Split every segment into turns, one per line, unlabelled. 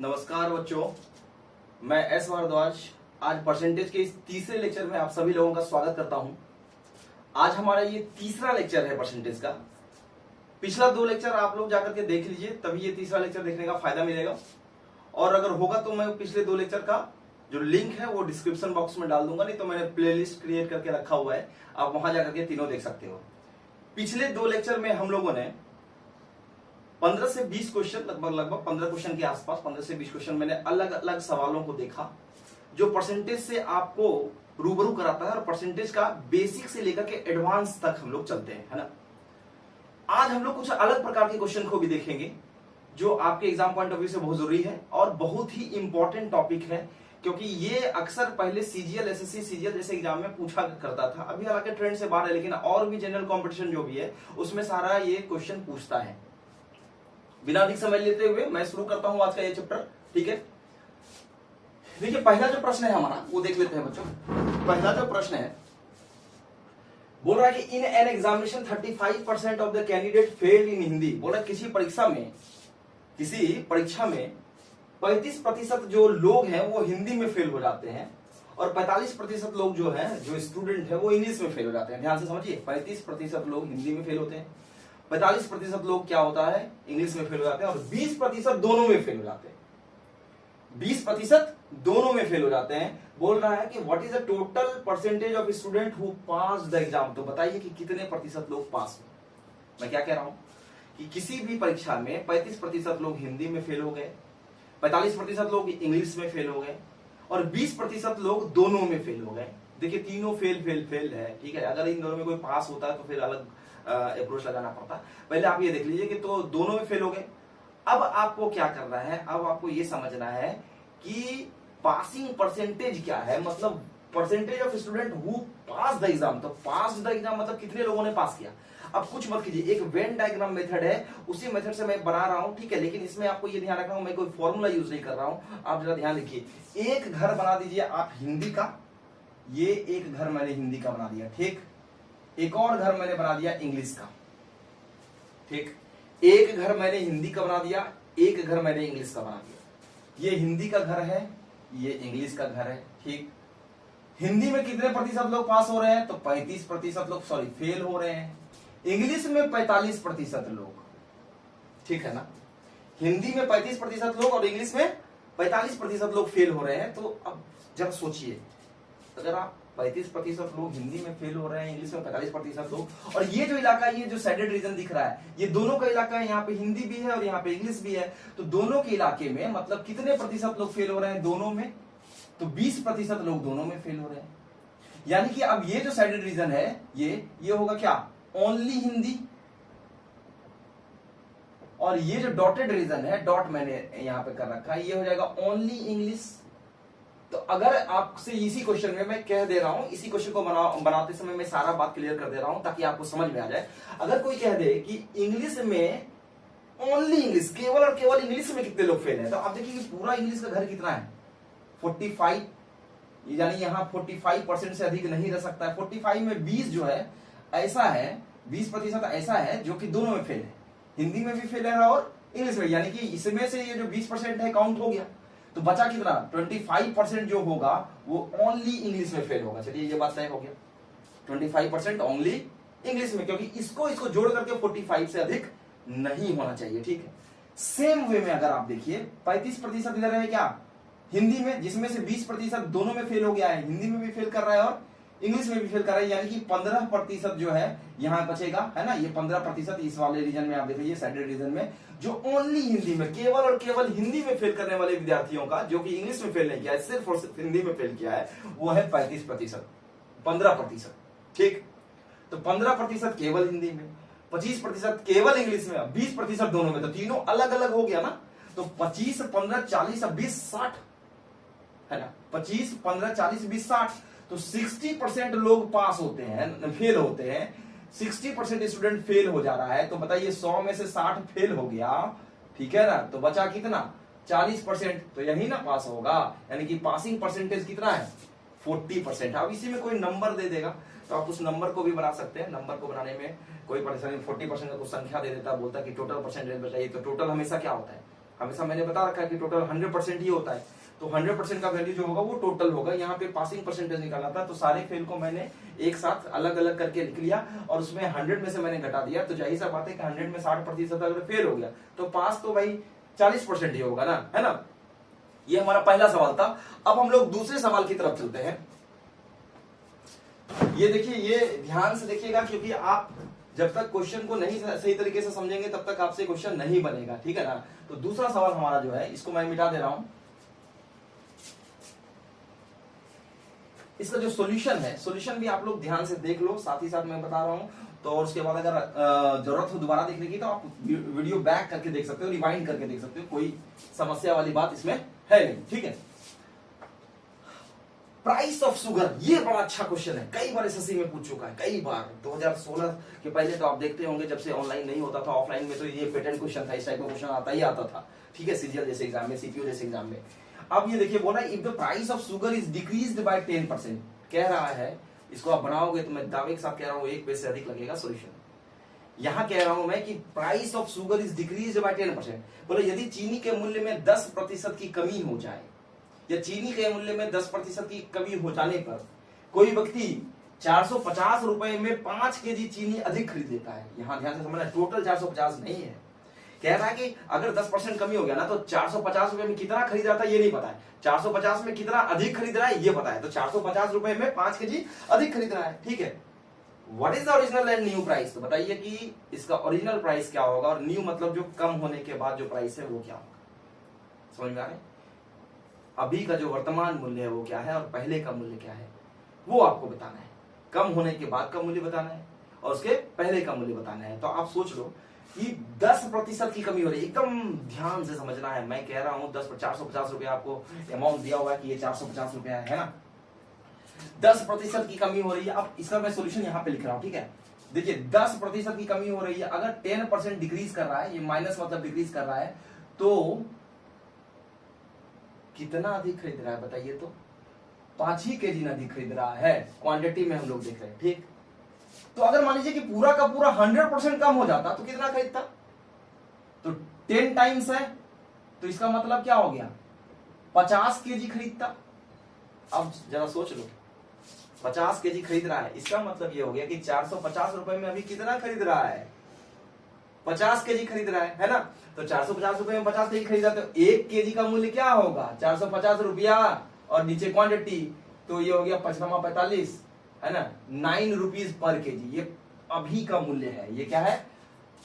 नमस्कार बच्चों, मैं एस भारद्वाज आज परसेंटेज के इस तीसरे लेक्चर में आप सभी लोगों का स्वागत करता हूं। आज हमारा ये तीसरा लेक्चर है परसेंटेज का। पिछला 2 लेक्चर आप लोग जाकर के देख लीजिए, तभी ये तीसरा लेक्चर देखने का फायदा मिलेगा। और अगर होगा तो मैं पिछले 2 लेक्चर का जो लिंक है वो डिस्क्रिप्शन बॉक्स में डाल दूंगा, नहीं तो मैंने प्लेलिस्ट क्रिएट करके रखा हुआ है, आप वहां जाकर के तीनों देख सकते हो। पिछले 2 लेक्चर में हम लोगों ने 15 से 20 क्वेश्चन, लगभग 15 क्वेश्चन के आसपास 15 से 20 क्वेश्चन मैंने अलग अलग सवालों को देखा जो परसेंटेज से आपको रूबरू कराता है और परसेंटेज का बेसिक से लेकर के एडवांस तक हम लोग चलते हैं, है ना। आज हम लोग कुछ अलग प्रकार के क्वेश्चन को भी देखेंगे जो आपके एग्जाम पॉइंट ऑफ व्यू से बहुत जरूरी है और बहुत ही इंपॉर्टेंट टॉपिक है, क्योंकि ये अक्सर पहले सीजीएल, एसएससी, सीजीएल जैसे एग्जाम में पूछा करता था। अभी हालांकि ट्रेंड से बाहर है, लेकिन और भी जनरल कॉम्पिटिशन जो भी है उसमें सारा ये क्वेश्चन पूछता है। बिना अधिक समय लेते हुए मैं शुरू करता हूं आज का ये चैप्टर, ठीक है। देखिए, पहला जो प्रश्न है हमारा वो देख लेते हैं बच्चों। पहला जो प्रश्न है बोल रहा है कि in an examination 35% of the candidate failed in Hindi. बोल रहा है किसी परीक्षा में 35% जो लोग हैं वो हिंदी में फेल हो जाते हैं और 45% लोग जो है, जो स्टूडेंट है, वो इंग्लिश में फेल हो जाते हैं। ध्यान से समझिए, 35% लोग हिंदी में फेल होते हैं, 45% लोग क्या होता है, इंग्लिश में फेल हो जाते हैं, और 20% दोनों में फेल हो जाते हैं। 20% दोनों में फेल हो जाते हैं। बोल रहा है कि what is the total percentage of student who pass the exam. तो बताइए कि कितने प्रतिशत लोग पास हुए। मैं क्या कह रहा हूं कि किसी भी परीक्षा में 35% लोग हिंदी में फेल हो गए, 45% लोग इंग्लिश में फेल हो गए और 20% लोग दोनों में फेल हो गए। देखिए, तीनों फेल है, ठीक है। अगर इन दोनों में कोई पास होता है तो फिर अलग अप्रोच लगाना पड़ता। पहले आप ये देख लीजिए कि तो दोनों में फेल हो गए। अब आपको क्या करना है, अब आपको ये समझना है कि पासिंग परसेंटेज क्या है, मतलब percentage of student who pass the exam. तो पास द एग्जाम मतलब कितने लोगों ने पास किया। अब कुछ मत कीजिए, एक वेन डायग्राम मेथड है, उसी मेथड से मैं बना रहा हूं, ठीक है। लेकिन इसमें आपको ये ध्यान रखना, मैं कोई फॉर्मूला यूज नहीं कर रहा हूं। आप जरा ध्यान रखिए। एक घर बना दीजिए आप हिंदी का, ये एक घर मैंने हिंदी का बना दिया, ठीक। एक और घर मैंने बना दिया इंग्लिश का, ठीक। एक घर मैंने हिंदी का बना दिया, एक घर मैंने इंग्लिश का बना दिया। ये हिंदी का घर है, ये इंग्लिश का घर है, ठीक। हिंदी में कितने प्रतिशत लोग पास हो रहे हैं, तो 35% लोग फेल हो रहे हैं। इंग्लिश में 45% लोग, ठीक है ना। हिंदी में 35% लोग और इंग्लिश में 45% लोग फेल हो रहे हैं। तो अब जरा सोचिए, अगर आप 35% लोग हिंदी में फेल हो रहे हैं, इंग्लिश में 45% लोग, और ये जो इलाका, ये जो शेडेड रीजन दिख रहा है, ये दोनों का इलाका है, यहाँ पे हिंदी भी है और यहाँ पे इंग्लिश भी है। तो दोनों के इलाके में मतलब कितने प्रतिशत लोग फेल हो रहे हैं दोनों में, तो 20% लोग दोनों में फेल हो रहे हैं। यानी कि अब ये जो शेडेड रीजन है, ये होगा क्या, ओनली हिंदी, और ये जो डॉटेड रीजन है, डॉट मैंने यहां पे कर रखा है, ये हो जाएगा ओनली इंग्लिश। तो अगर आपसे इसी क्वेश्चन में मैं कह दे रहा हूं, इसी क्वेश्चन को बनाते समय मैं सारा बात क्लियर कर दे रहा हूं ताकि आपको समझ में आ जाए। अगर कोई कह दे कि इंग्लिश में ओनली इंग्लिश, केवल और केवल इंग्लिश में कितने लोग फेल हैं, तो आप देखिए कि पूरा इंग्लिश का घर कितना है, 45, यानी यहां 45% से अधिक नहीं रह सकता है। 45 में 20 जो है ऐसा है, 20% ऐसा है जो कि दोनों में फेल है, हिंदी में भी फेल है और इंग्लिश में। यानी कि इसमें से ये जो 20% है काउंट हो गया, तो बचा कितना, 25% जो होगा वो ओनली इंग्लिश में फेल होगा। चलिए, ये बात तय हो गया, 25% ओनली इंग्लिश में, क्योंकि इसको जोड़ करके 45 से अधिक नहीं होना चाहिए, ठीक है। सेम वे में अगर आप देखिए, 35% इधर है क्या, हिंदी में, जिसमें से 20% दोनों में फेल हो गया है, हिंदी में भी फेल कर रहा है और इंग्लिश में भी फेल कर रहा है। यानी कि 15% जो है यहां बचेगा, है ना। ये 15% इस वाले रीजन में आप देखिए, शेडेड रीजन में, जो ओनली हिंदी में, केवल और केवल हिंदी में फेल करने वाले विद्यार्थियों का, जो कि इंग्लिश में फेल नहीं किया है, सिर्फ और सिर्फ हिंदी में फेल किया है, वो है 35%, 15%, ठीक। तो 15% केवल हिंदी में, 25% केवल इंग्लिश में, 20% दोनों में, तो तीनों अलग अलग हो गया ना। तो 25, 15, 40, 20, 60 है ना, 25, 15, 40, 20, 60, तो 60% लोग पास होते हैं, फेल होते हैं। 60% स्टूडेंट फेल हो जा रहा है। तो बताइए, 100 में से 60 फेल हो गया, ठीक है ना, तो बचा कितना, 40%, तो यही ना पास होगा। यानी कि पासिंग परसेंटेज कितना है, 40%। अब इसी में कोई नंबर दे देगा तो आप उस नंबर को भी बना सकते हैं। नंबर को बनाने में कोई परेशानी, 40% का कुछ संख्या दे देता, बोलता कि टोटल परसेंटेज बताइए, तो टोटल हमेशा क्या होता है, हमेशा मैंने बता रखा है कि टोटल 100% ही होता है, तो 100% का वैल्यू जो होगा वो टोटल होगा। यहाँ पे पासिंग परसेंटेज निकाला था, तो सारे फेल को मैंने एक साथ अलग अलग करके लिख लिया और उसमें 100 में से मैंने घटा दिया। तो जाहिर सा बात है कि 100 में 60% अगर फेल हो गया तो पास तो भाई 40% ही होगा ना, है ना। ये हमारा पहला सवाल था। अब हम लोग दूसरे सवाल की तरफ चलते हैं। ये देखिए, ये ध्यान से देखिएगा, क्योंकि आप जब तक क्वेश्चन को नहीं सही तरीके से समझेंगे तब तक आपसे क्वेश्चन नहीं बनेगा, ठीक है ना। तो दूसरा सवाल हमारा जो है, इसको मैं मिटा दे रहा हूं। इसका जो सॉल्यूशन है, सॉल्यूशन भी आप लोग ध्यान से देख लो, साथ ही साथ मैं बता रहा हूं। तो और उसके बाद अगर जरूरत हो दोबारा देखने की तो आप वीडियो बैक करके देख सकते हो, रिवाइंड करके देख सकते हो, कोई समस्या वाली बात इसमें है नहीं, ठीक है। प्राइस ऑफ शुगर, ये बड़ा अच्छा क्वेश्चन है, कई बार एसएससी में पूछ चुका है, कई बार। 2016 के पहले तो आप देखते होंगे, जब से ऑनलाइन नहीं होता था, ऑफलाइन में तो ये पेटेंट क्वेश्चन था, इस टाइप का क्वेश्चन आता ही आता था, ठीक है, सीजीएल जैसे एग्जाम में, सीपीओ जैसे एग्जाम में। अब ये देखिए, बोला if the price of sugar is decreased bye 10%, कह रहा है, इसको आप बनाओगे तो मैं दावे के साथ कह रहा हूं 1 पेज से अधिक लगेगा सॉल्यूशन। यहां कह रहा हूं मैं कि price of sugar is decreased bye 10%, बोले यदि चीनी के मूल्य में 10% की कमी हो जाए, या चीनी के मूल्य में 10% की कमी हो जाने पर कोई व्यक्ति 450 रुपए में 5 केजी चीनी अधिक खरीद लेता है। यहां ध्यान से समझना, टोटल 450 नहीं है, कह रहा है कि अगर 10% कमी हो गया ना, तो 450 रुपए में कितना खरीद रहा था ये नहीं पता है, 450 में कितना अधिक खरीद रहा है ये पता है, तो 450 रुपए में 5 केजी अधिक खरीद रहा है, ठीक है। What is the original and new price, तो बताइए कि इसका ओरिजिनल प्राइस क्या होगा, और न्यू मतलब जो कम होने के बाद जो प्राइस है वो क्या होगा। समझ में आ रहा है। अभी का जो वर्तमान मूल्य है वो क्या है, और पहले का मूल्य क्या है, वो आपको बताना है। कम होने के बाद का मूल्य बताना है और उसके पहले का मूल्य बताना है। तो आप सोच लो कि 10% की कमी हो रही है, एकदम ध्यान से समझना है। मैं कह रहा हूं 450 रुपया आपको अमाउंट दिया हुआ है कि ये 450 रुपया है ना, 10% की कमी हो रही है। अब इसका मैं सोल्यूशन यहां पे लिख रहा हूं, ठीक है। देखिए 10% की कमी हो रही है, अगर 10% डिक्रीज कर रहा है, ये माइनस मतलब डिक्रीज कर रहा है, तो कितना अधिक खरीद रहा है बताइए। तो 5 ही केजी अधिक खरीद रहा है, क्वांटिटी में हम लोग देख रहे हैं, ठीक। तो अगर मान लीजिए कि पूरा का पूरा 100% कम हो जाता तो कितना खरीदता, तो 10 टाइम्स है, तो इसका मतलब क्या हो गया, 50 केजी खरीदता। अब जरा सोच लो, 50 केजी खरीद रहा है, इसका मतलब ये हो गया कि 450 रुपए में अभी कितना खरीद रहा है, 50 केजी खरीद रहा है ना। तो 450 रुपए में 50 केजी खरीदा, तो 1 केजी का मूल्य क्या होगा, 450 रुपया, और नीचे क्वांटिटी, तो ये हो गया 45, है ना, 9 रुपीज पर केजी। ये अभी का मूल्य है, ये क्या है,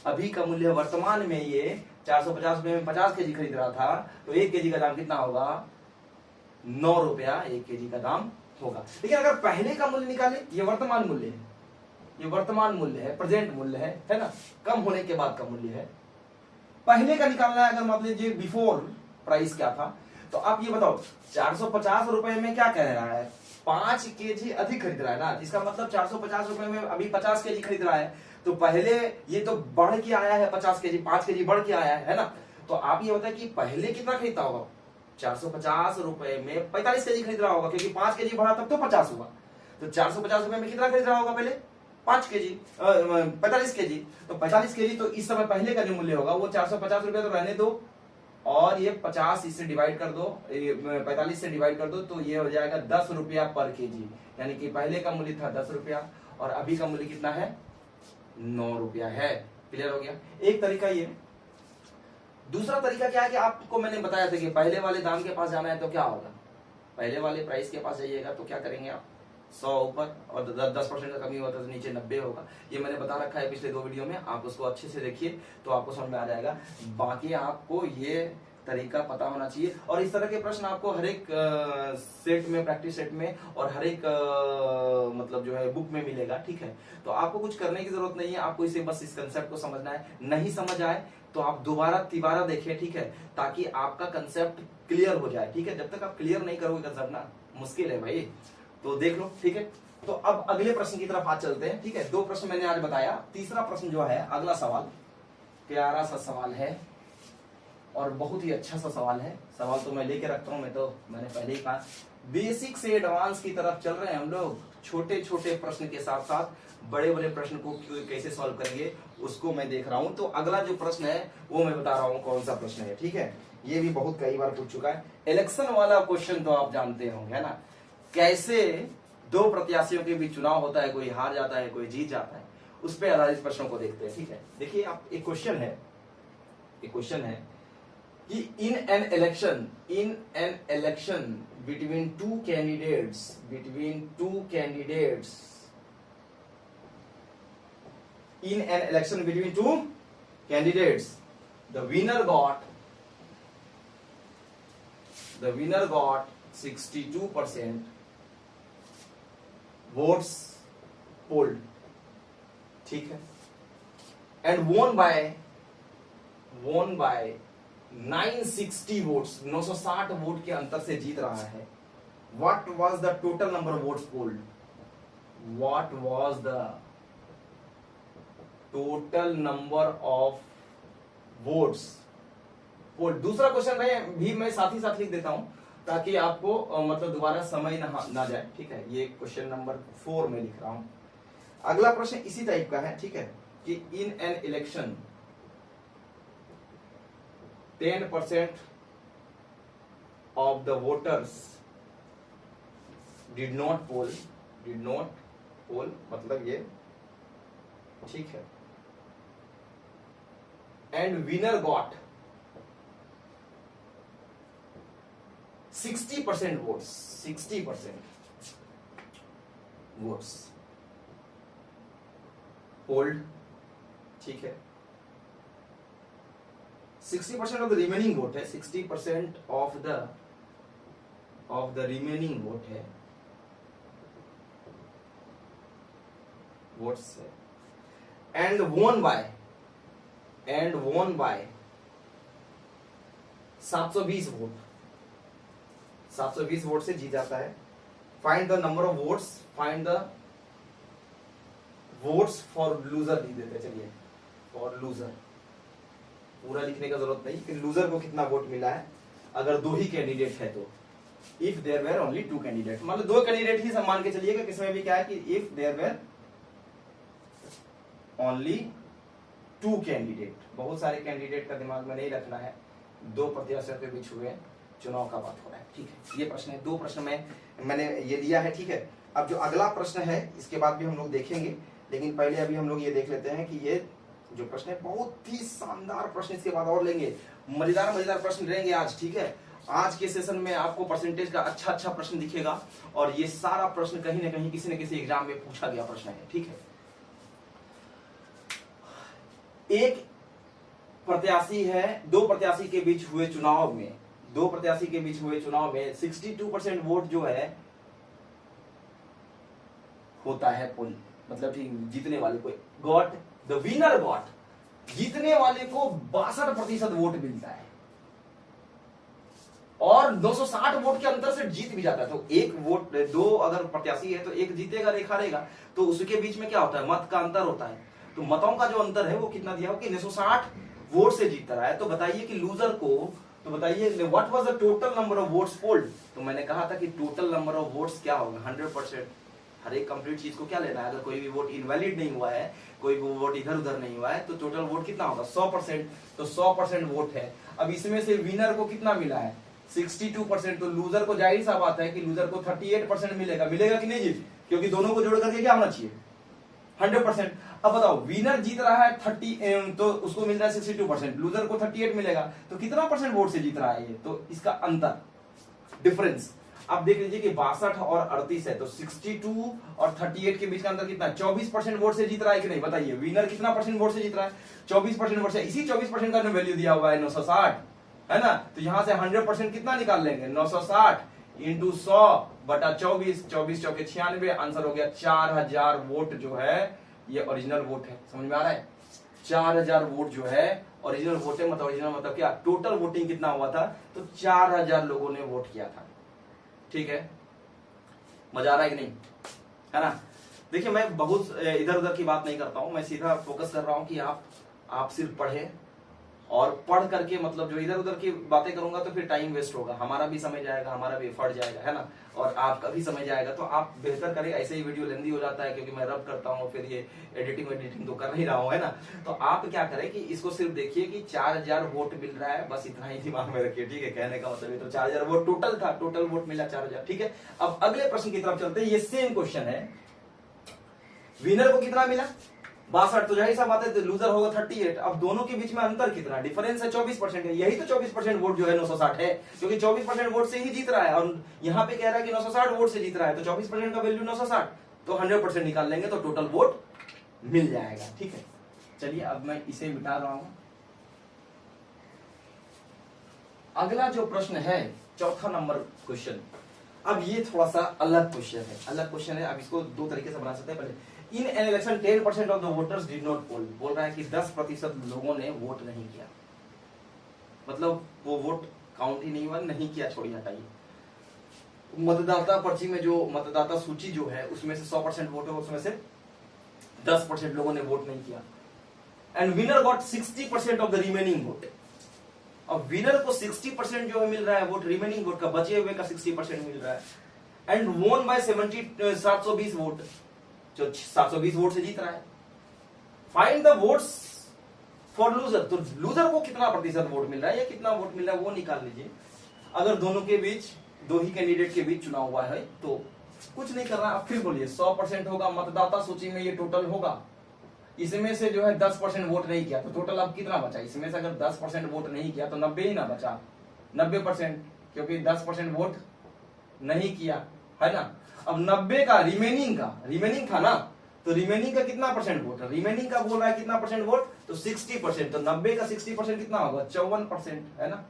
अभी का मूल्य। वर्तमान में ये 450 रुपए में 50 केजी खरीद रहा था, तो 1 केजी का दाम कितना होगा, 9 रुपया 1 केजी का दाम होगा। लेकिन अगर पहले का मूल्य निकाले, ये वर्तमान मूल्य है, ये वर्तमान मूल्य है, प्रेजेंट मूल्य है ना, कम होने के बाद का मूल्य है। पहले का निकालना है, अगर मान लीजिए बिफोर प्राइस क्या था, तो आप ये बताओ 450 रुपए में क्या कह रहा है, 5 केजी अधिक खरीद रहा है ना, इसका मतलब 450 रुपए में अभी 50 केजी खरीद रहा है। तो पहले ये तो बढ़ के आया है 50 केजी, 5 केजी बढ़ के आया है ना। तो आप ये बताए कि पहले कितना खरीदता होगा, 450 रुपए में 45 केजी खरीद रहा होगा, क्योंकि 5 केजी बढ़ा तब तो 50 हुआ। तो 450 रुपए में कितना खरीद रहा होगा पहले, 5 केजी, 45 केजी। तो 45 केजी, तो इस समय पहले का जो मूल्य होगा वो 450 रुपया तो रहने दो, और ये 50 इससे डिवाइड कर दो, 45 से डिवाइड कर दो, तो ये हो जाएगा 10 रुपया पर केजी। यानी कि पहले का मूल्य था 10 रुपया और अभी का मूल्य कितना है, 9 रुपया है। क्लियर हो गया। एक तरीका ये। दूसरा तरीका क्या है कि आपको मैंने बताया था कि पहले वाले दाम के पास जाना है तो क्या होगा, पहले वाले प्राइस के पास जाइएगा तो क्या करेंगे आप, 100 ऊपर और 10% का कमी होता है तो नीचे 90 होगा। ये मैंने बता रखा है पिछले 2 वीडियो में, आप उसको अच्छे से देखिए तो आपको समझ में आ जाएगा। बाकी आपको ये तरीका पता होना चाहिए, और इस तरह के प्रश्न आपको हर एक सेट में, प्रैक्टिस सेट में, और हर एक मतलब जो है बुक में मिलेगा, ठीक है। तो आपको कुछ करने की जरूरत नहीं है, आपको इसे बस इस कंसेप्ट को समझना है। नहीं समझ आए तो आप दोबारा तिबारा देखें, ठीक है, ताकि आपका कंसेप्ट क्लियर हो जाए, ठीक है। जब तक आप क्लियर नहीं करोगे कंसेप्ट ना, मुश्किल है भाई, तो देख लो, ठीक है। तो अब अगले प्रश्न की तरफ आज चलते हैं, ठीक है। 2 प्रश्न मैंने आज बताया, तीसरा प्रश्न जो है, अगला सवाल प्यारा सा सवाल है और बहुत ही अच्छा सा सवाल है। सवाल तो मैं लेके रखता हूं, मैंने पहले ही कहा, बेसिक से एडवांस की तरफ चल रहे हैं हम लोग। छोटे छोटे प्रश्न के साथ साथ बड़े बड़े प्रश्न को कैसे सॉल्व करेंगे उसको मैं देख रहा हूं। तो अगला जो प्रश्न है वो मैं बता रहा हूं कौन सा प्रश्न है, ठीक है। ये भी बहुत कई बार पूछ चुका है। इलेक्शन वाला क्वेश्चन तो आप जानते होंगे, है ना, कैसे दो प्रत्याशियों के बीच चुनाव होता है, कोई हार जाता है कोई जीत जाता है, उस पर आधारित प्रश्नों को देखते हैं, ठीक है। देखिए आप एक क्वेश्चन है कि in an election between two candidates the winner got 62% votes polled, ठीक है, and won by 960 votes, 960 vote के अंतर से जीत रहा है। What was the total number of votes polled? What was the total number of votes polled? दूसरा question भी मैं साथ ही साथ लिख देता हूं ताकि आपको मतलब दोबारा समय ना जाए, ठीक है। ये क्वेश्चन नंबर 4 में लिख रहा हूं। अगला प्रश्न इसी टाइप का है, ठीक है, कि इन an election 10% of the voters did not poll, मतलब ये ठीक है, and winner got 60% votes, 60% votes polled, ठीक है। 60% of the remaining vote है, 60% of the remaining vote है, votes है, and won by 720 vote, 720 vote से जीत जाता है। Find the number of votes, find the votes for loser लिख देते, चलिए, फॉर लूजर, पूरा लिखने का जरूरत नहीं कि लूजर को कितना वोट मिला है अगर दो ही कैंडिडेट है तो। If there were only 2 candidate, मतलब 2 कैंडिडेट ही मान के चलिएगा, किसमें भी क्या है कि if there were only 2 candidate, बहुत सारे कैंडिडेट का दिमाग में नहीं रखना है, 2 प्रत्याशियों के बीच हुए चुनाव का बात हो रहा है, ठीक है। ये प्रश्न है, 2 प्रश्न मैंने ये दिया है, ठीक है। अब जो अगला प्रश्न है इसके बाद भी हम लोग देखेंगे, लेकिन पहले अभी हम लोग ये देख लेते हैं कि ये जो प्रश्न है बहुत ही शानदार प्रश्न, इसके बाद और लेंगे, मजेदार प्रश्न रहेंगे आज, ठीक है। आज के सेशन में आपको परसेंटेज का अच्छा प्रश्न दिखेगा और ये सारा प्रश्न कहीं ना कहीं किसी न किसी एग्जाम में पूछा गया प्रश्न है, ठीक है। एक प्रत्याशी है, 2 प्रत्याशी के बीच हुए चुनाव में 62% वोट जो है होता है पोल, मतलब ठीक जीतने वाले को गॉट, द विनर गॉट, जीतने वाले को 62% वोट मिलता है और 960 वोट के अंतर से जीत भी जाता है। तो एक वोट, 2 अगर प्रत्याशी है तो एक जीतेगा एक हारेगा, तो उसके बीच में क्या होता है, मत का अंतर होता है। तो मतों का जो अंतर है वो कितना दिया हो कि 960 वोट से जीतता रहा है। तो बताइए कि लूजर को, तो बताइए what was the total number of votes polled. तो मैंने कहा था कि टोटल नंबर ऑफ वोट्स क्या होगा, 100%। हर एक कंप्लीट चीज को क्या लेना है, अगर कोई भी वोट इनवैलिड नहीं हुआ है, कोई भी वोट इधर उधर नहीं हुआ है, तो टोटल वोट कितना होगा 100%। तो 100% वोट है। अब इसमें से विनर को कितना मिला है 62%, तो लूजर को जाहिर सा बात है कि लूजर को 38% मिलेगा कि नहीं जी, क्योंकि दोनों को जोड़ करके क्या होना चाहिए 100%। अब बताओ विनर जीत रहा है 30, तो उसको मिल रहा है 62%, लूजर को 38 मिलेगा, तो कितना परसेंट वोट से जीत रहा है ये, तो इसका अंतर, डिफरेंस अब देख लीजिए कि 62 और 38 है, तो 62 और 38 के बीच का अंतर कितना, 24% वोट से जीत रहा है कि नहीं, बताइए विनर कितना परसेंट वोट से जीत रहा है, 24% वोट से। इसी 24% का वैल्यू दिया हुआ है 960, है ना, तो यहां से 100% कितना निकाल लेंगे, 960 इंटू 100/24, 24 चौके 96, आंसर हो गया 4000 वोट जो है ये ओरिजिनल वोट है। समझ में आ रहा है, 4000 वोट जो है ओरिजिनल वोट है। मतलब ओरिजिनल मतलब क्या, टोटल वोटिंग कितना हुआ था, तो 4000 लोगों ने वोट किया था। ठीक है, मजा आ रहा है कि नहीं, है ना। देखिए मैं बहुत इधर उधर की बात नहीं करता हूं, मैं सीधा फोकस कर रहा हूं कि आप सिर्फ पढ़े, और पढ़ करके मतलब जो इधर उधर की बातें करूंगा तो फिर टाइम वेस्ट होगा, हमारा भी समय जाएगा, हमारा भी एफर्ट जाएगा, है ना, और आपका भी समय जाएगा। तो आप बेहतर करें, ऐसे ही वीडियो लेंदी हो जाता है क्योंकि मैं रब करता हूँ, फिर ये एडिटिंग तो कर नहीं रहा हूँ, है ना। तो आप क्या करें कि इसको सिर्फ देखिए कि 4000 वोट मिल रहा है, बस इतना ही दिमाग में रखिए, ठीक है। कहने का मतलब ये तो 4000 वोट टोटल था, टोटल वोट मिला 4000, ठीक है। अब अगले प्रश्न की तरफ चलते हैं, ये सेम क्वेश्चन है। विनर को कितना मिला 62, तो जाहिर सा बात है लूजर होगा 38। अब दोनों के बीच में अंतर कितना, डिफरेंस है 24% है। यही तो 24% वोट जो है 960 है, क्योंकि 24% वोट से ही जीत रहा है, और यहाँ पे कह रहा है कि 960 वोट से जीत रहा है, तो 24% का वैल्यू 960, तो 100% निकाल लेंगे तो टोटल वोट मिल जाएगा, ठीक है। चलिए अब मैं इसे मिटा रहा हूं। अगला जो प्रश्न है, चौथा नंबर क्वेश्चन, अब ये थोड़ा सा अलग क्वेश्चन है। अब इसको दो तरीके से बना सकते हैं। पहले, in an election 10% of the voters did not poll, बोल रहा है कि 10% लोगों ने वोट नहीं किया, मतलब वो वोट काउंट ही नहीं हुआ, नहीं किया, छोड़िए हटाइए। मतदाता पर्ची में जो मतदाता सूची जो है उसमें से 100% वोट है, उसमें से 10% लोगों ने वोट नहीं किया। And winner got 60% of the remaining vote. अब विनर को 60% जो है मिल रहा है वोट, रिमेनिंग वोट का, बचे हुए का 60% मिल रहा है। एंड वोन बाय 720 वोट, जो 720 वोट से जीत रहा है। Find the votes for loser, तो लूजर को कितना प्रतिशत वोट मिल रहा है या कितना वोट मिल रहा है वो निकाल लीजिए। अगर दोनों के बीच, दो ही कैंडिडेट के बीच चुनाव हुआ है तो कुछ नहीं करना। अब फिर बोलिए 100% होगा, मतदाता सूची में ये टोटल होगा, इसमें से जो है 10% वोट नहीं किया, तो टोटल अब कितना बचा, इसमें से अगर 10% वोट नहीं किया तो 90 ही ना बचा, 90%, क्योंकि 10% वोट नहीं किया, है ना। अब 90 का रिमेनिंग था ना, तो रिमेनिंग का कितना परसेंट वोट है, रिमेनिंग का बोल रहा है कितना परसेंट वोट, तो 60%, तो 90 का 60% कितना होगा, 54%, है ना।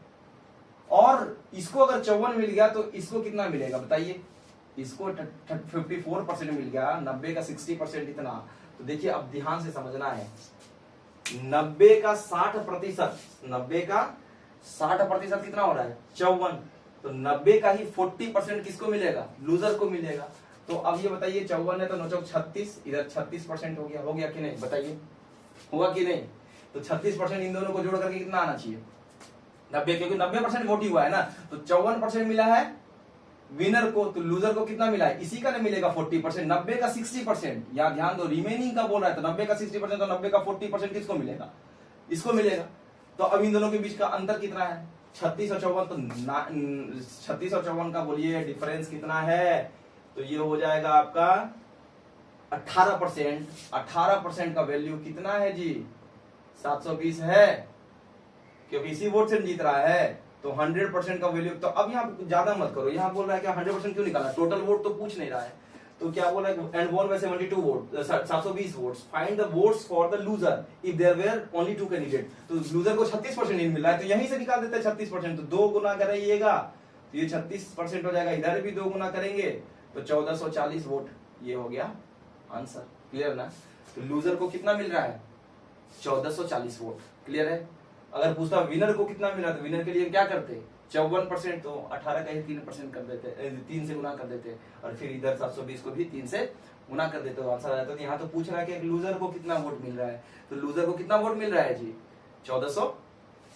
और इसको अगर 54 मिल गया तो इसको कितना मिलेगा बताइए, इसको 54% मिल गया, 90 का 60% इतना। तो देखिए अब ध्यान से समझना है, 90 का 60%, 90 का 60% कितना हो रहा है 54, तो 90 का ही 40% किसको मिलेगा, लूजर को मिलेगा। तो अब ये बताइए 54 है तो 9 चौक 36, इधर 36% हो गया कि नहीं, बताइए हुआ कि नहीं। तो 36% इन दोनों को जोड़ करके कितना आना चाहिए 90, क्योंकि 90% वोट ही हुआ है ना, तो 54% मिला है विनर को, तो लूजर को कितना मिला है, इसी का नहीं मिलेगा 40%, 90 का 60%, या ध्यान दो रिमेनिंग का बोल रहा है, तो 90 का 60%, तो 90 का 40% किसको मिलेगा, इसको मिलेगा। तो अब इन दोनों के बीच का अंतर कितना है 36 और 54, तो 36 और 54 का बोलिए डिफरेंस कितना है, तो ये हो जाएगा आपका 18%। 18% का वैल्यू कितना है जी 720 है, क्योंकि इसी वोट से जीत रहा है, तो 100% का वैल्यू। तो अब यहाँ ज्यादा मत करो, यहाँ बोल रहा है कि 100% क्यों निकाला, टोटल वोट तो पूछ नहीं रहा है, तो क्या बोला and won by 72 vote, 720 votes, find the votes for the loser if there were only 2 candidate. तो लूजर को 36% नहीं मिल रहा है, तो यहीं से निकाल देते हैं 36%, तो 2 गुना करिएगा तो ये 36% हो जाएगा, इधर भी 2 गुना करेंगे तो 1440 वोट, ये हो गया आंसर। क्लियर ना। तो लूजर को कितना मिल रहा है 1440 वोट। क्लियर है। अगर पूछता विनर को कितना मिला तो विनर के लिए क्या करते 54%, तो 18 का ही 3% कर देते, 3 से गुना कर देते, और फिर इधर 720 को भी 3 से गुना कर देते, तो आंसर आ जाता। तो यहाँ तो पूछ रहा है कि लूजर को कितना वोट मिल रहा है, तो लूजर को कितना वोट मिल रहा है जी 1440।